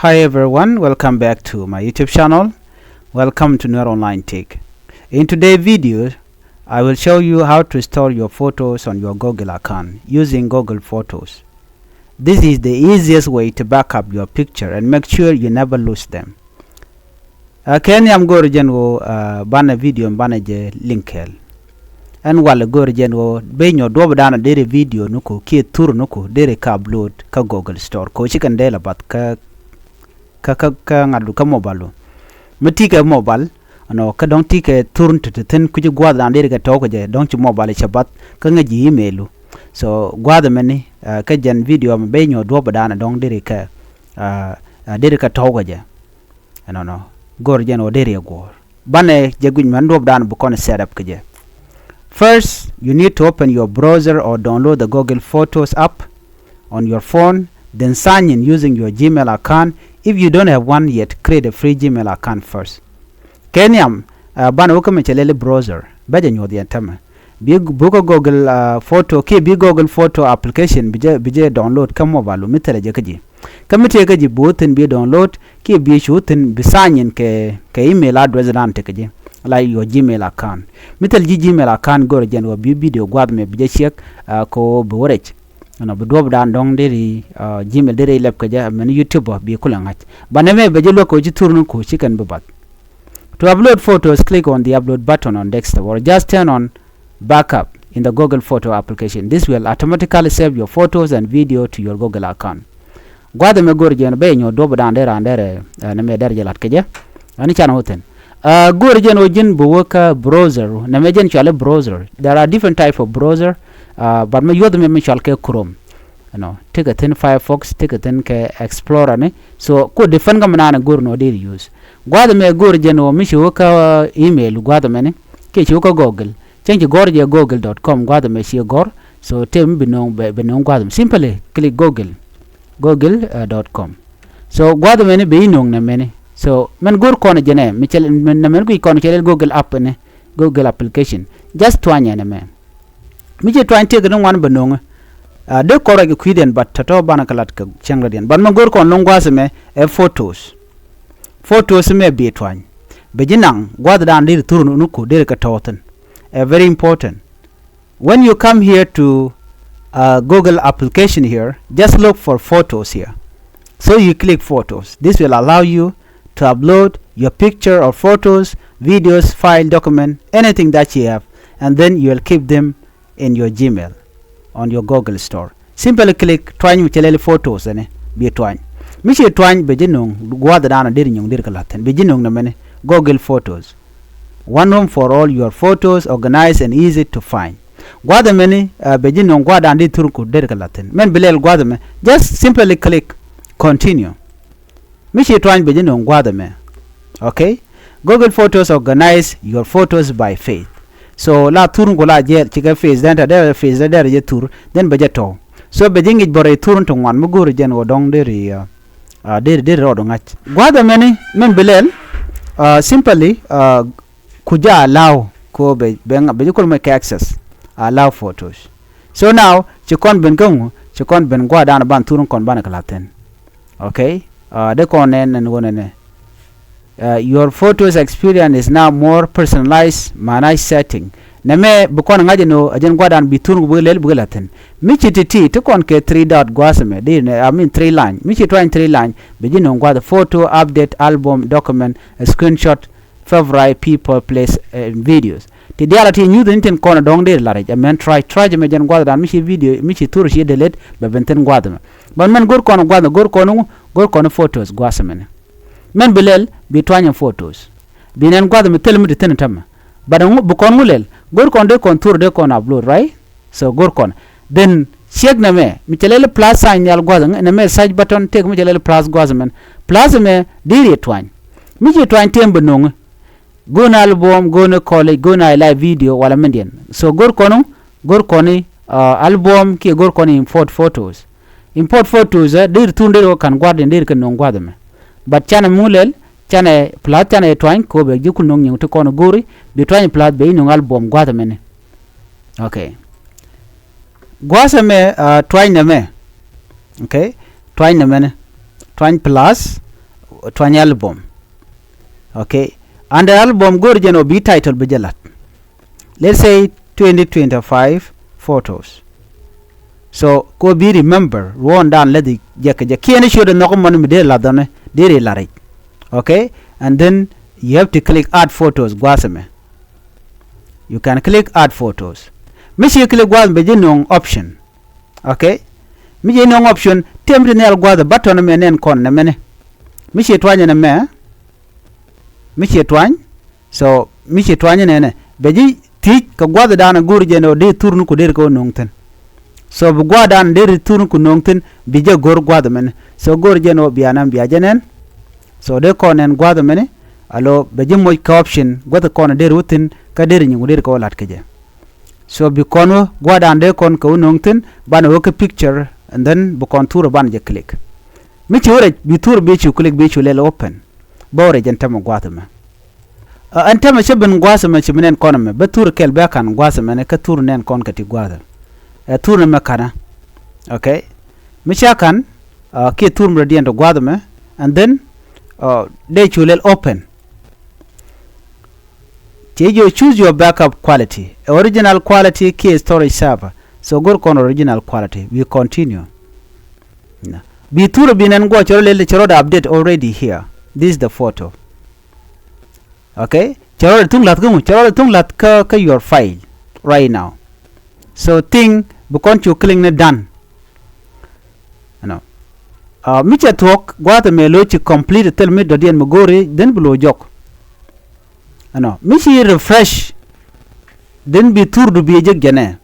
Hi everyone, welcome back to my YouTube channel. Welcome to Nuer Online Tech. In today's video, I will show you how to store your photos on your Google account using Google Photos. This is the easiest way to back up your picture and make sure you never lose them. Ken yam go region wo bana video bana je linkel. And while go region wo be nyo do dana dere video nuko ki tour nuko dere ka upload ka Google Store ko chikan dela bat ka ngadu ka mobile meti ka mobile no ka don ti ke turn to ten ku gwada ande ka to ko je don ci mobile chabat ka ngaji email so gwada meni ka jan video ma be nyo do badana don dire ka to ko je no gor je no dire gor bane je guñ man do badana bu kon setup ka je. First, you need to open your browser or download the Google Photos app on your phone, then sign in using your Gmail account. If you don't have one yet, create a free Gmail account first. Kenyam bana ukame chelele browser baje nyodi antama buko Google photo ki bi Google photo application bije download kam mobile mitele je kaji kamite kaji boten bi download ki bi shuten bisanyin ke email address dan te kaji like your Gmail account mitel Gmail account gor jen wo bi video gwad me bije check ko borech no be dob dan dong deri Gmail deri lep kaja men YouTube bi kulangat baname beje loko ji turnu ko chicken babat. To upload photos, click on the upload button on desktop or just turn on backup in the Google Photo application. This will automatically save your photos and video to your Google account. Gwada me gor jen be nyo dob dan dera andere na me der jelat kaja ani chan hoten gor jen o jin bu worka browser na me jen chale browser. There are different type of browser but me yod me chal ke Chrome take a ten Firefox take a ten ke Explorer ne so ko defan ga manana gor no dey use gwada me gor jeno mi shi ka email gwada me ne ke shi ka Google change gor je google.com gwada me shi gor so tem binon gwada simply click google.com so gwada me ne be inong na me ne so men gor ko ne jene mi chel na men ko kon chel Google app ne Google application just twanya ne me mi je twan te ga wan binon de kora ke kwiden but tato bana kalat ka changradian ban mangor kon longwase me photos me be twan be jinang gwada dan dir turnu nuko der ka toten very important. When you come here to Google application here, just look for photos here, so you click photos. This will allow you to upload your picture or photos, videos, file, document, anything that you have, and then you will keep them in your Gmail on your Google Store. Simply click twine michelele photos ane bi twine michi twine be jinong gwada dana dir nyong dir kalaten be jinong na mene Google Photos, one home for all your photos, organized and easy to find. Gwada mene be jinong gwada andi turku dir kalaten men bilel gwada me just simply click continue michi twine be jinong gwada me. Okay, Google Photos organize your photos by faith. So la turun ko la je chika face then ta der face der je tur then be jeto so be jingi bore turun to wan mugur jen wo dong deri der ro dong ach gwada meni men belel simply kuja allow ko be ko make access allow photos. So now chikon ben gong chikon ben gwada na ban turun kon ban kalaten. Okay, de kon en wonene your photos experience is now more personalized managed setting name bukon ngaje no ajen gwadan bitun bulel bugalaten michi titi to kon ke 3 dot gwasame de I mean 3 line michi 3 line begin gwada photo update album document a screenshot favorite people place videos ti dialati new den kon dong de laraj amen try me jen gwada michi video michi tour shi delete be benten gwada ban man gor kon gwada gor kon photos gwasame men bilel bi twanya photos binen gwada mi telmi de tenatama badan bu kon mulel gor kon de kon tour de kon upload right so gor kon then check na me mi chelele plus sign yal gwada na me search button take mi chelele plus gwada men plus me dire twany mi je twany tembe nong go na album go na college go na live video wala mendien so gor koni album ki gor koni import photos dir tunde kan gwada dir kan non gwada me but chana mulel chana plat chana twine ko be jikul nong nyung to kono gori be twine plat be no album gwada mene. Okay, gwasa me twine me. Okay, twine mene twine plus twany album. Okay, and the album go jeno be title bejalat. Let's say 2025 photos. So go be remember one down let the jakaja kiani should no man me de ladane de la. Okay, and then you have to click add photos guasame. You can click add photos. Mishi click guas bejenong option. Okay, mishi no option temple nel guas the button me nen kon na mene. Mishi twanya na me. Mishi twany. So mishi twanya ne beji teach ka guas dana gurjeno de turnu ko der ko nongten. So bu gwadan der turnu ko nongten bija gor guas men. So gurjeno bianam biajanen. So de konen guas mene. Alo beji moy ka option gwada kono der wutin ka der nyungu der ko lat keje. So bi kono gwada ande kon ko nongtin bana woke picture and then bu contour ban je click. Mi chore bi tour bi chu click bi chu le open. Bore jenta mo gwada me. Anta ma sheben gwasa ma chimenen kono me be tour kel be kan gwasa me ne ka tour nen kon kati gwada. Tour me kana. Okay. Mi chakan ki tour me di ndo gwada me and then de chu le open. You choose your backup quality. Original quality key storage server. So go on original quality. We continue. Be tour bin and go the update already here. This is the photo. Okay. Charo tung lat ka your file right now. So thing because you click done. No. Micha talk go the melo to complete tell me the dien magori then below joke. No, mishi refresh then be tour to be jene.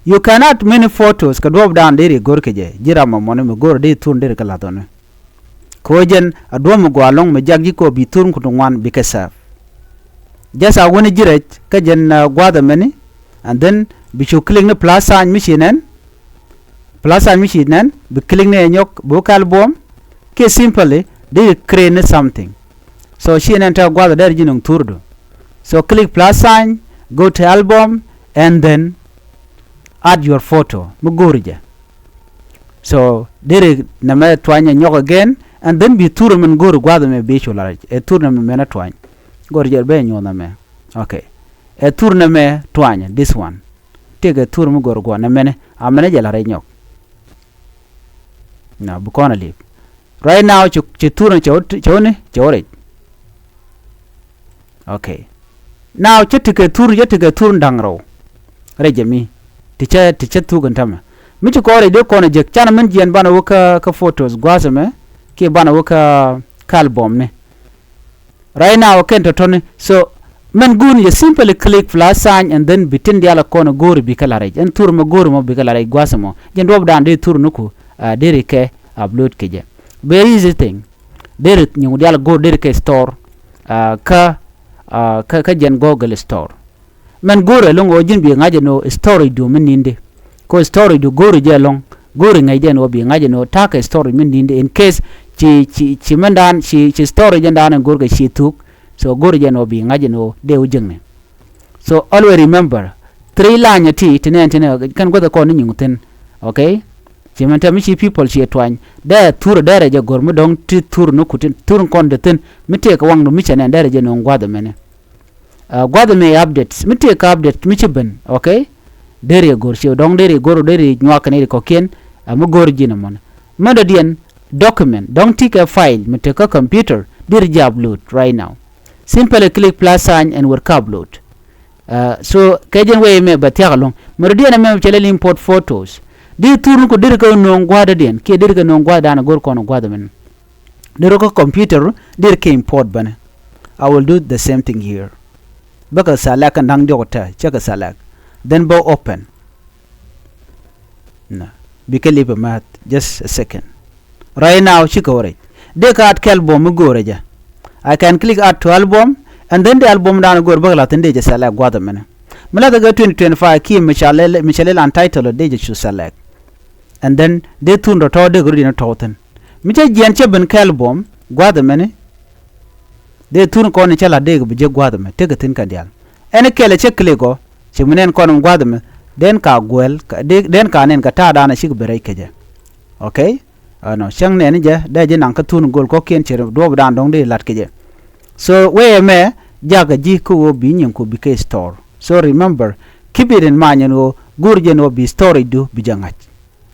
You cannot many photos ka drop down deri gor keje jira ma mone me gor de tour deri kala tone ko jen adwo mo go along me jaggi ko bi tour ko wan bi kasa just a woni jiret ka jen gwada meni and then bi chu click ne plus sign mishi nen bi click ne nyok bo kal bom ke simply they create something so she enter gwada der jinung tour do. So click plus sign, go to album, and then add your photo. Mugurija. So there nama twanya nyok again, and then be tournament go to guada me be cholaraj. A tournament mena twany. Go to be nyona me. Okay. A tournament twanya. This one. Take a tour mu go to guana mene. Amene jala nyok. Now bukona leave. Right now chiturun chone. Okay. Now chetika tour dangro rejemi ticha tu gantama michi ko re de ko na jek chana men jien bana woka ka photos gwasame ke bana woka album ne right now ken to tone so men gun you simply click plus sign and then bitin diala kono gori bi kala rej en tour mo gori mo bi kala rej gwasamo jen dob dan de tour nuku dere ke upload keje very easy thing dere nyu diala go dere ke store ka jen Google store men gore long ojin bi ngaje no story do min ninde ko story do gore je long gore ngaje no bi ngaje no taka story min ninde in case chi mandan chi story je dan gore chi tuk so gore je no bi ngaje no de ujingne so always remember 3 line ti tene kan go the ko ni nguten okay chi manta mi chi people chi twany da tour dare je gormu dong ti tour no kutin tour kon de ten mi te ka wang no mi chene dare je no ngwada mene gwada me updates mi te ka update mi chiben okay dere gor chi dong dere gor dere nywaka ne ko ken am gor jina mon manda dien document dong tik a file mi te ka computer dir je upload right now simply click plus sign and work upload so kajen we me batia long mo dien me chele import photos di tour ko dir ko no gwada dien ke dir ko no gwada na gor ko no gwada men dir ko computer dir ke import bana I will do the same thing here baka salak and hang jota check a salak then bo open no because leave a mat just a second right now chikore de ka at album goreja I can click add to album and then the album down go bagla tende je salak gwada men mala daga 2025 ki michelle untitled de je select and then they tun to de guri na toten miche jian che ben album gwada men de tun ko ni chala de je gwada me tega tin ka dial ene kele che klego che menen ko no gwada me den ka gwel den ka nen ka ta dana shi bere keje okay no chang ne ni je da je nang ka tun gol ko ken chere do dan dong de lat ke je so we me jaga ji ko bi nyen ko bi ke store so remember keep it in mind no gur je no bi storage do bi jangat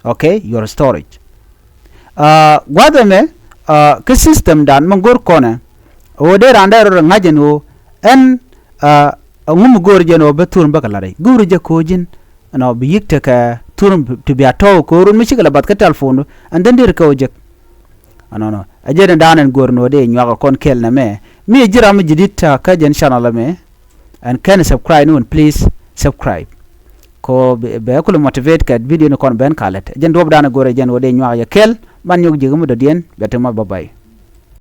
okay your storage gwada me ke system dan mangor kona o de randa ro ngaje no en ngum gor je no betur bakalare gur je ko jin no bi yikte ka turum to be ato ko run mi shigala bat ka telephone and then dir ka ojek no ajere danen gor no de nyaka kon kel na me mi jira mi jidita ka jen channel me and can subscribe no please subscribe ko be ko motivate ka video no kon ben kalet jen dob dana gore jen wode nyaka ya kel man nyog jigum do dien betema babay